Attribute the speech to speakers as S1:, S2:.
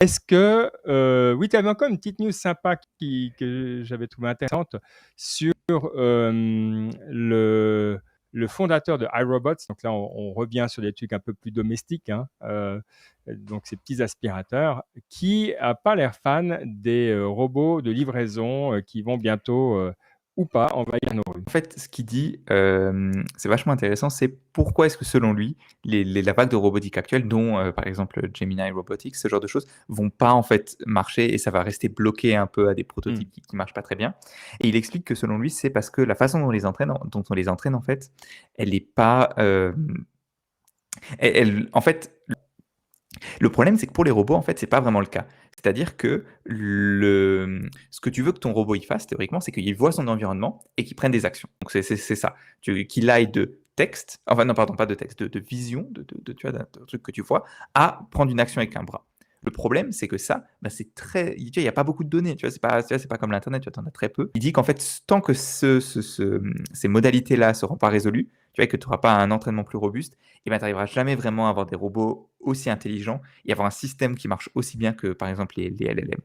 S1: est-ce que, oui, tu avais encore une petite news sympa que j'avais trouvée intéressante sur le fondateur de iRobots. Donc là, on revient sur des trucs un peu plus domestiques, hein, donc ces petits aspirateurs, qui n'a pas l'air fan des robots de livraison qui vont bientôt, ou pas, envahir nos rues.
S2: En fait, ce qu'il dit, c'est vachement intéressant, c'est pourquoi est-ce que selon lui, la vague de robotique actuelle, dont par exemple Gemini Robotics, ce genre de choses, vont pas en fait marcher et ça va rester bloqué un peu à des
S1: Hmm.
S2: prototypes qui marchent pas très bien. Et il explique que selon lui, c'est parce que la façon dont on les entraîne en fait, elle est pas, en fait, le problème, c'est que pour les robots, en fait, c'est pas vraiment le cas. C'est-à-dire que ce que tu veux que ton robot il fasse, théoriquement, c'est qu'il voit son environnement et qu'il prenne des actions. Donc c'est ça. Qu'il aille de texte, enfin non, pardon, pas de texte, de vision, tu vois, d'un truc que tu vois, à prendre une action avec un bras. Le problème, c'est que ça, bah, c'est très. Tu vois, il n'y a pas beaucoup de données. Tu vois, c'est pas comme l'Internet, tu en as très peu. Il dit qu'en fait, tant que ces modalités-là ne seront pas résolues, tu vois, que tu n'auras pas un entraînement plus robuste, et ben, tu n'arriveras jamais vraiment à avoir des robots aussi intelligents et avoir un système qui marche aussi bien que, par exemple, les LLM.